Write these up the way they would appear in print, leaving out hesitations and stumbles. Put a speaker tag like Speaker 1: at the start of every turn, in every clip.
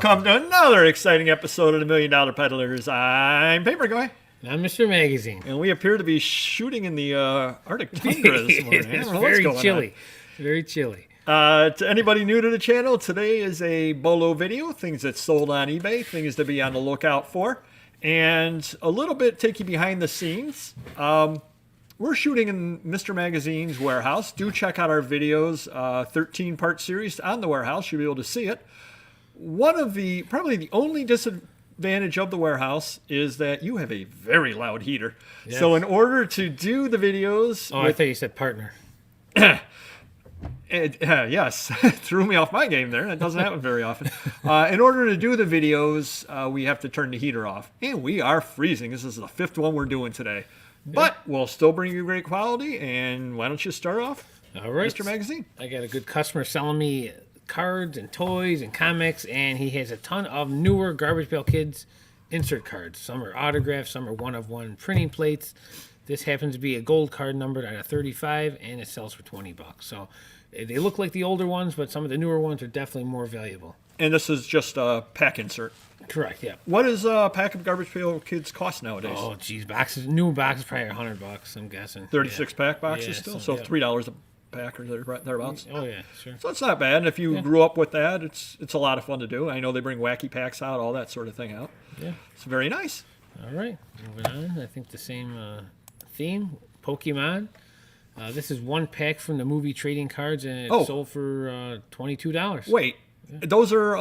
Speaker 1: Welcome to another exciting episode of the $1 Million Peddlers. I'm Paper Guy.
Speaker 2: And I'm Mr. Magazine.
Speaker 1: And we appear to be shooting in the Arctic tundra this morning.
Speaker 2: It's very chilly. Very chilly.
Speaker 1: To anybody new to the channel, today is a BOLO video, things that sold on eBay, things to be on the lookout for, and a little bit take you behind the scenes. We're shooting in Mr. Magazine's warehouse. Do check out our videos, 13-part series on the warehouse. You'll be able to see it. Probably the only disadvantage of the warehouse is that you have a very loud heater. Yes. So in order to do the videos...
Speaker 2: I thought you said partner.
Speaker 1: Yes, threw me off my game there. That doesn't happen very often. In order to do the videos, we have to turn the heater off. And we are freezing. This is the 5th one we're doing today. But we'll still bring you great quality. And why don't you start off,
Speaker 2: all right,
Speaker 1: Mr. Magazine?
Speaker 2: I got a good customer selling me cards and toys and comics, and he has a ton of newer Garbage Pail Kids insert cards. Some are autographed, some are one-of-one printing plates. This happens to be a gold card numbered out of 35, and it sells for $20. So they look like the older ones, but some of the newer ones are definitely more valuable. And
Speaker 1: this is just a pack insert.
Speaker 2: Correct, yeah.
Speaker 1: What does a pack of Garbage Pail Kids cost nowadays?
Speaker 2: Oh, geez, new boxes probably $100, I'm guessing.
Speaker 1: 36-pack boxes still? So $3 a pack or thereabouts?
Speaker 2: Oh, yeah, sure.
Speaker 1: So it's not bad. If you grew up with that, it's a lot of fun to do. I know they bring wacky packs out, all that sort of thing out. Yeah. It's very nice.
Speaker 2: All right, moving on. I think the same theme, Pokemon. This is one pack from the movie trading cards, and it sold for $22.
Speaker 1: Wait, those are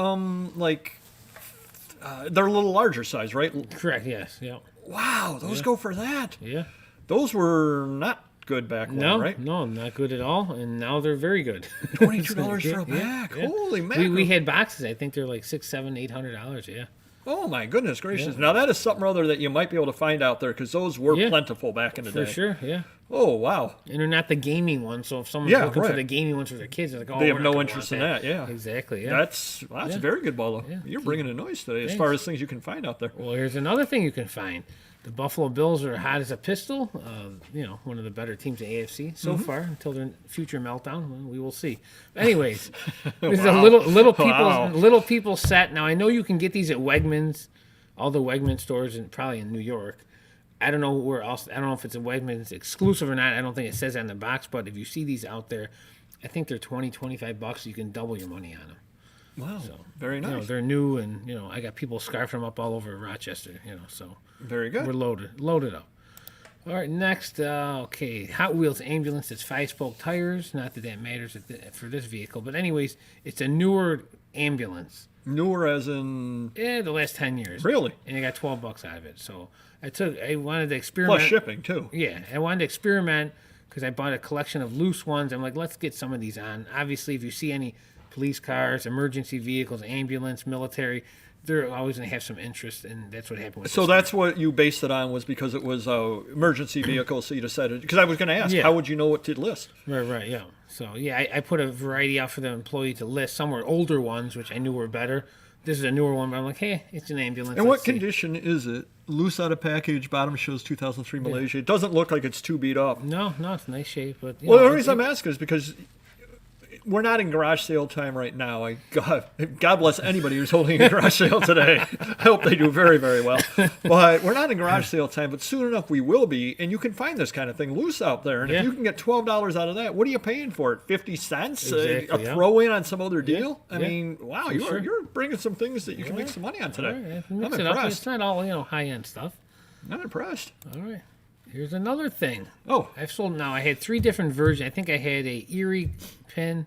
Speaker 1: they're a little larger size, right?
Speaker 2: Correct. Yes. Yeah.
Speaker 1: Wow, those go for that.
Speaker 2: Yeah.
Speaker 1: Those were not good back then, right?
Speaker 2: No, not good at all, and now they're very good.
Speaker 1: $22 for a pack. Yeah. Holy mackerel.
Speaker 2: We had boxes. I think they're like $600, $700, $800. Yeah.
Speaker 1: Oh my goodness gracious! Yeah. Now that is something or other that you might be able to find out there, because those were plentiful back in the day.
Speaker 2: For sure, yeah.
Speaker 1: Oh wow!
Speaker 2: And they're not the gaming ones, so if someone's looking for the gaming ones for their kids, they're like,
Speaker 1: they have no interest in that. Yeah,
Speaker 2: exactly. Yeah,
Speaker 1: that's a very good BOLO. Yeah. You're bringing a noise today as far as things you can find out there.
Speaker 2: Well, here's another thing you can find. The Buffalo Bills are hot as a pistol. One of the better teams in AFC so far until their future meltdown. Well, we will see. But anyways, this is a little people set. Now I know you can get these at Wegmans. All the Wegmans stores, and probably in New York. I don't know where else. I don't know if it's a Wegmans exclusive or not. I don't think it says that on the box. But if you see these out there, I think they're $20, $25. You can double your money on them.
Speaker 1: Wow, very nice.
Speaker 2: They're new, and I got people scarfing them up all over Rochester. So
Speaker 1: very good.
Speaker 2: We're loaded up. All right, next, Hot Wheels ambulance. It's 5-spoke tires. Not that matters for this vehicle, but anyways, it's a newer ambulance.
Speaker 1: Newer as in...
Speaker 2: Yeah, the last 10 years.
Speaker 1: Really?
Speaker 2: And I got $12 out of it. So I wanted to experiment.
Speaker 1: Plus shipping, too.
Speaker 2: Yeah, I wanted to experiment because I bought a collection of loose ones. I'm like, let's get some of these on. Obviously, if you see any police cars, emergency vehicles, ambulance, military, they're always going to have some interest, and that's what happened with
Speaker 1: So that's what you based it on, was because it was an emergency vehicle, so you decided... Because I was going to ask, how would you know what to list?
Speaker 2: Right, yeah. So, I put a variety out for the employee to list. Some were older ones, which I knew were better. This is a newer one, but I'm like, hey, it's an ambulance.
Speaker 1: And what condition is it? Loose out of package, bottom shows 2003 Malaysia. It doesn't look like it's too beat up.
Speaker 2: No, it's nice shape. But
Speaker 1: the only reason I'm asking is because... We're not in garage sale time right now. God bless anybody who's holding a garage sale today. I hope they do very, very well. But we're not in garage sale time, but soon enough we will be. And you can find this kind of thing loose out there. And if you can get $12 out of that, what are you paying for it? 50 cents?
Speaker 2: Exactly,
Speaker 1: a throw-in on some other deal? I mean, wow, you're bringing some things that you can make some money on today.
Speaker 2: I'm impressed. It's not all high-end stuff.
Speaker 1: I'm impressed.
Speaker 2: All right. Here's another thing.
Speaker 1: Oh.
Speaker 2: I've sold now. I had 3 different versions. I think I had a Erie pin.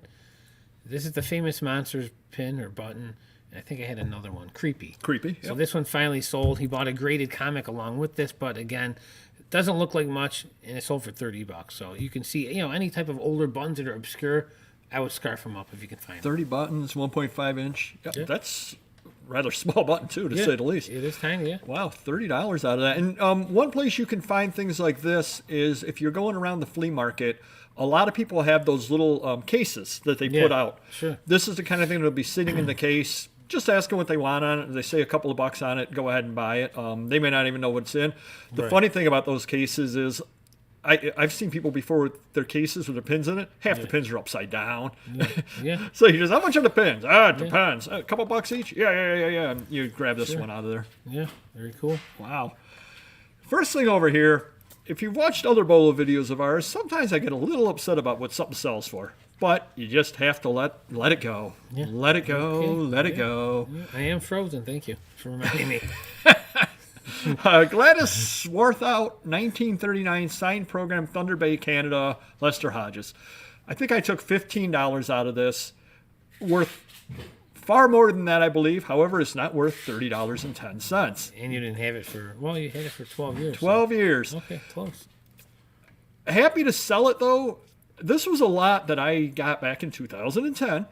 Speaker 2: This is the Famous Monsters pin or button. I think I had another one. Creepy.
Speaker 1: Yep.
Speaker 2: So this one finally sold. He bought a graded comic along with this, but again, it doesn't look like much, and it sold for $30. So you can see, any type of older buttons that are obscure, I would scarf them up if you can find them.
Speaker 1: 30 buttons, 1.5 inch. Yeah. That's rather small button, too, to say the least.
Speaker 2: It is tiny, yeah.
Speaker 1: Wow, $30 out of that. And one place you can find things like this is if you're going around the flea market, a lot of people have those little cases that they put out.
Speaker 2: Sure.
Speaker 1: This is the kind of thing that will be sitting in the case. Just ask them what they want on it. If they say a couple of bucks on it, go ahead and buy it. They may not even know what's in. The funny thing about those cases is I've seen people before with their cases with their pins in it. Half the pins are upside down.
Speaker 2: Yeah.
Speaker 1: So you just, how much are the pins? It depends. A couple bucks each? Yeah. And you grab this one out of there.
Speaker 2: Yeah, very cool.
Speaker 1: Wow. First thing over here, if you've watched other BOLO videos of ours, sometimes I get a little upset about what something sells for. But you just have to let it go.
Speaker 2: Yeah.
Speaker 1: Let it go, let it go.
Speaker 2: Yeah. I am frozen. Thank you for reminding me.
Speaker 1: Gladys Swarthout, 1939 signed program, Thunder Bay, Canada, Lester Hodges. I think I took $15 out of this. Worth far more than that, I believe. However, it's not worth $30.10.
Speaker 2: And you didn't have it for, well, you had it for 12 years.
Speaker 1: 12 years.
Speaker 2: Okay, close.
Speaker 1: Happy to sell it, though. This was a lot that I got back in 2010.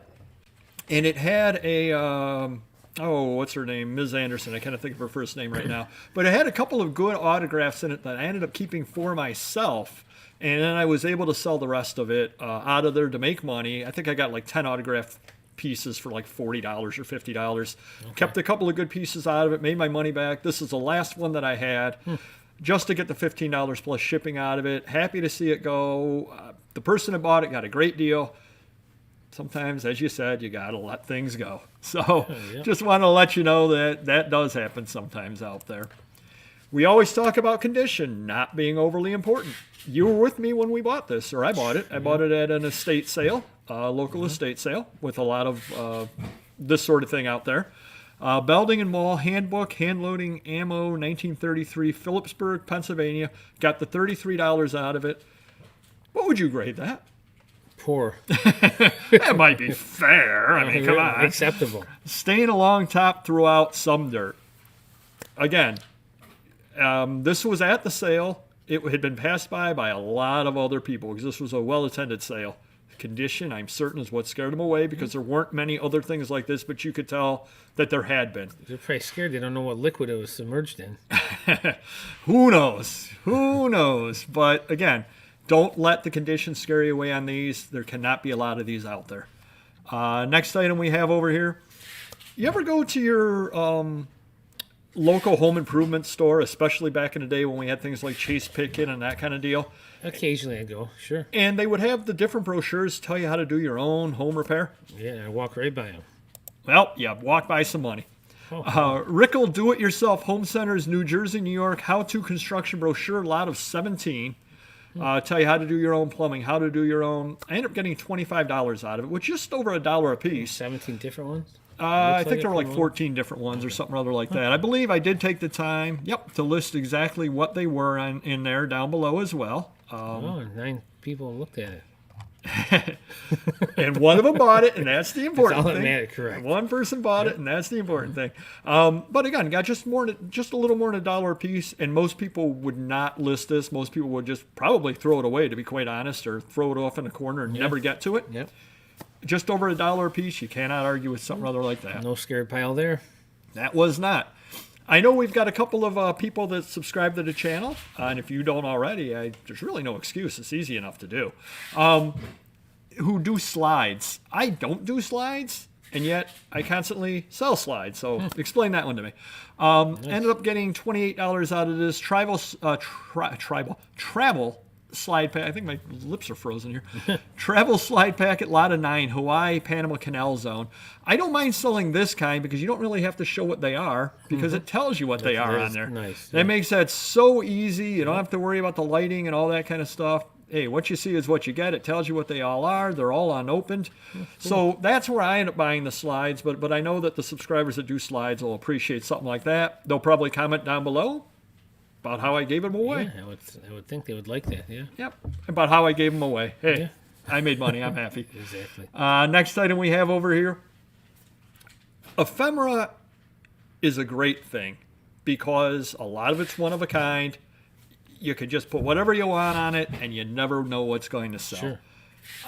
Speaker 1: And it had a... what's her name? Ms. Anderson. I can't think of her first name right now. But it had a couple of good autographs in it that I ended up keeping for myself. And then I was able to sell the rest of it out of there to make money. I think I got like 10 autograph pieces for like $40 or $50. Okay. Kept a couple of good pieces out of it, made my money back. This is the last one that I had just to get the $15 plus shipping out of it. Happy to see it go. The person that bought it got a great deal. Sometimes, as you said, you got to let things go. So just want to let you know that that does happen sometimes out there. We always talk about condition not being overly important. You were with me when we bought this, or I bought it. I bought it at an estate sale, local estate sale, with a lot of this sort of thing out there. Belding and Mall Handbook, Hand Loading Ammo, 1933, Phillipsburg, Pennsylvania. Got the $33 out of it. What would you grade that?
Speaker 2: Poor.
Speaker 1: That might be fair. I mean, come on.
Speaker 2: Acceptable.
Speaker 1: Staying along top throughout, some dirt. Again, this was at the sale. It had been passed by a lot of other people because this was a well-attended sale. Condition, I'm certain, is what scared them away because there weren't many other things like this, but you could tell that there had been.
Speaker 2: They're probably scared. They don't know what liquid it was submerged in.
Speaker 1: Who knows? Who knows? But again, don't let the condition scare you away on these. There cannot be a lot of these out there. Next item we have over here. You ever go to your local home improvement store, especially back in the day when we had things like Chase Pickett and that kind of deal?
Speaker 2: Occasionally I go, sure.
Speaker 1: And they would have the different brochures tell you how to do your own home repair.
Speaker 2: Yeah, I walk right by them.
Speaker 1: Well, yeah, walk by some money. Rickle Do-It-Yourself Home Centers, New Jersey, New York, how-to construction brochure, lot of 17. Tell you how to do your own plumbing, how to do your own. I ended up getting $25 out of it, which is just over $1 a piece.
Speaker 2: 17 different ones?
Speaker 1: I think there were like 14 different ones or something other like that. I believe I did take the time, to list exactly what they were in there down below as well.
Speaker 2: 9 people looked at it.
Speaker 1: And one of them bought it, and that's the important
Speaker 2: all
Speaker 1: thing.
Speaker 2: that mattered, correct.
Speaker 1: One person bought it, and that's the important thing. But again, got just a little more than $1 a piece, and most people would not list this. Most people would just probably throw it away, to be quite honest, or throw it off in a corner and never get to it.
Speaker 2: Yep.
Speaker 1: Just over $1 a piece, you cannot argue with something other like that.
Speaker 2: No scared pile there.
Speaker 1: That was not. I know we've got a couple of people that subscribe to the channel, and if you don't already, there's really no excuse. It's easy enough to do. Who do slides. I don't do slides, and yet I constantly sell slides. So explain that one to me. Nice. Ended up getting $28 out of this travel slide pack. I think my lips are frozen here. Travel slide packet, lot of 9, Hawaii, Panama Canal Zone. I don't mind selling this kind because you don't really have to show what they are because it tells you what they are on there.
Speaker 2: Nice.
Speaker 1: That makes that so easy. You don't have to worry about the lighting and all that kind of stuff. Hey, what you see is what you get. It tells you what they all are. They're all unopened. So that's where I end up buying the slides. But I know that the subscribers that do slides will appreciate something like that. They'll probably comment down below about how I gave them away.
Speaker 2: Yeah, I would think they would like that, yeah.
Speaker 1: Yep, about how I gave them away. Hey, I made money. I'm happy.
Speaker 2: Exactly.
Speaker 1: Next item we have over here. Ephemera is a great thing because a lot of it's one of a kind. You could just put whatever you want on it, and you never know what's going to sell.
Speaker 2: Sure.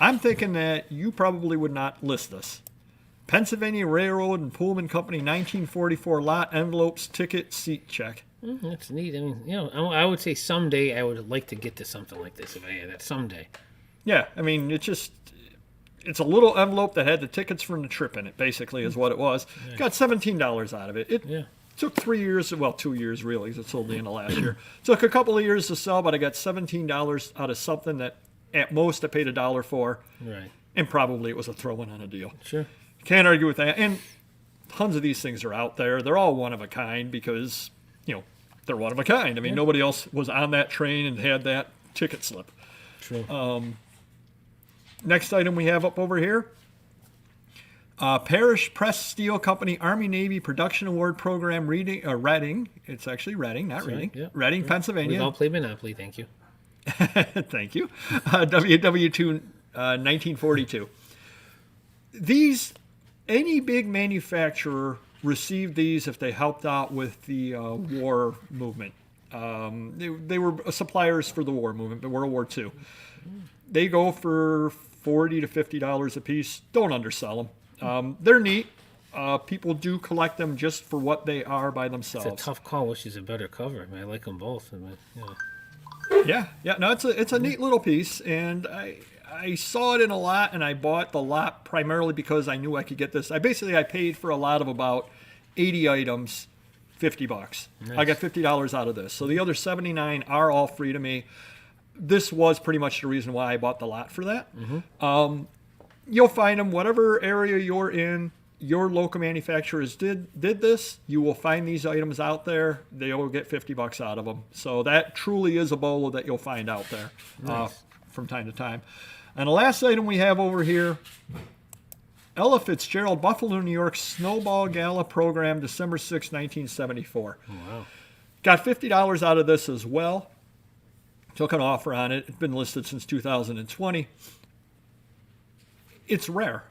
Speaker 1: I'm thinking that you probably would not list this. Pennsylvania Railroad and Pullman Company, 1944 lot, envelopes, ticket, seat check.
Speaker 2: That's neat. I mean, I would say someday I would like to get to something like this if I had that someday.
Speaker 1: Yeah, I mean, it's a little envelope that had the tickets from the trip in it, basically, is what it was. Yeah. Got $17 out of it. Took 3 years, well, 2 years really, because it sold the end of last year. Took a couple of years to sell, but I got $17 out of something that at most I paid $1 for.
Speaker 2: Right.
Speaker 1: And probably it was a throw-in on a deal.
Speaker 2: Sure.
Speaker 1: Can't argue with that. And tons of these things are out there. They're all one of a kind because, they're one of a kind. I mean, nobody else was on that train and had that ticket slip.
Speaker 2: True.
Speaker 1: Next item we have up over here. Parrish Press Steel Company Army Navy Production Award Program Reading. It's actually Reading, not Reading.
Speaker 2: Yeah.
Speaker 1: Reading, Pennsylvania.
Speaker 2: We all play Monopoly, thank you.
Speaker 1: Thank you. WW2 1942. Any big manufacturer received these if they helped out with the war movement. They were suppliers for the war movement, but World War II. They go for $40 to $50 a piece. Don't undersell them. They're neat. People do collect them just for what they are by themselves.
Speaker 2: It's a tough call. Which is a better cover? I like them both.
Speaker 1: Yeah. No, it's a neat little piece, and I saw it in a lot, and I bought the lot primarily because I knew I could get this. I paid for a lot of about 80 items, $50. Nice. I got $50 out of this. So the other 79 are all free to me. This was pretty much the reason why I bought the lot for that. Mm-hmm. You'll find them whatever area you're in. Your local manufacturers did this. You will find these items out there. They will get $50 out of them. So that truly is a BOLO that you'll find out there from time to time. And the last item we have over here, Ella Fitzgerald, Buffalo, New York Snowball Gala Program, December 6, 1974. Oh, wow. Got $50 out of this as well. Took an offer on it. It's been listed since 2020. It's rare.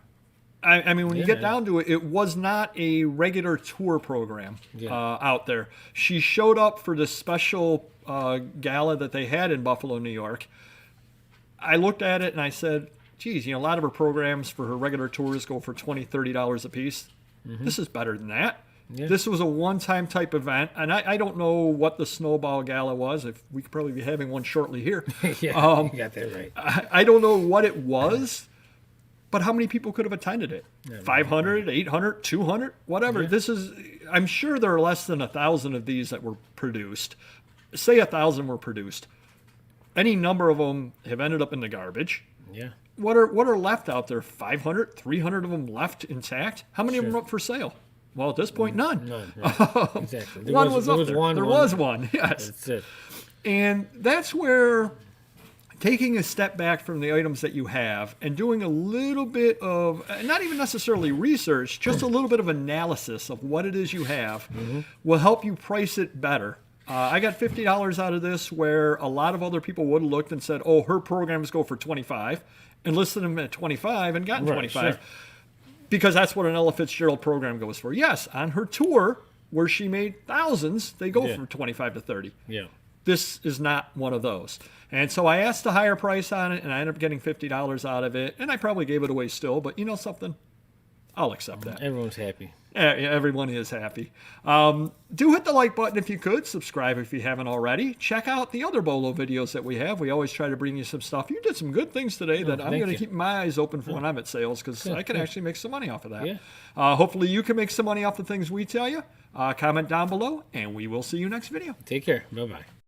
Speaker 1: I mean, when you get down to it, it was not a regular tour program out there. She showed up for this special gala that they had in Buffalo, New York. I looked at it and I said, geez, a lot of her programs for her regular tours go for $20, $30 a piece. Mm-hmm. This is better than that. Yeah. This was a one-time type event, and I don't know what the Snowball Gala was. If we could probably be having one shortly here.
Speaker 2: You got that right.
Speaker 1: I don't know what it was. But how many people could have attended it? 500, 800, 200, whatever. Yeah. I'm sure there are less than 1,000 of these that were produced. Say 1,000 were produced. Any number of them have ended up in the garbage.
Speaker 2: Yeah.
Speaker 1: What are left out there? 500, 300 of them left intact? How many of them are up for sale? Well, at this point, none.
Speaker 2: None, right. Exactly.
Speaker 1: There was one, yes.
Speaker 2: That's it.
Speaker 1: And that's where taking a step back from the items that you have and doing a little bit of, not even necessarily research, just a little bit of analysis of what it is you have will help you price it better. I got $50 out of this where a lot of other people would have looked and said, oh, her programs go for $25, and listed them at $25 and gotten $25. Sure. Because that's what an Ella Fitzgerald program goes for. Yes, on her tour where she made thousands, they go from $25 to $30.
Speaker 2: Yeah.
Speaker 1: This is not one of those. And so I asked a higher price on it, and I ended up getting $50 out of it. And I probably gave it away still, but you know something? I'll accept that.
Speaker 2: Everyone's happy.
Speaker 1: Everyone is happy. Do hit the like button if you could. Subscribe if you haven't already. Check out the other BOLO videos that we have. We always try to bring you some stuff. You did some good things today that I'm going to keep my eyes open for when I'm at sales, because I can actually make some money off of that.
Speaker 2: Yeah.
Speaker 1: Hopefully you can make some money off the things we tell you. Comment down below, and we will see you next video.
Speaker 2: Take care. Bye-bye.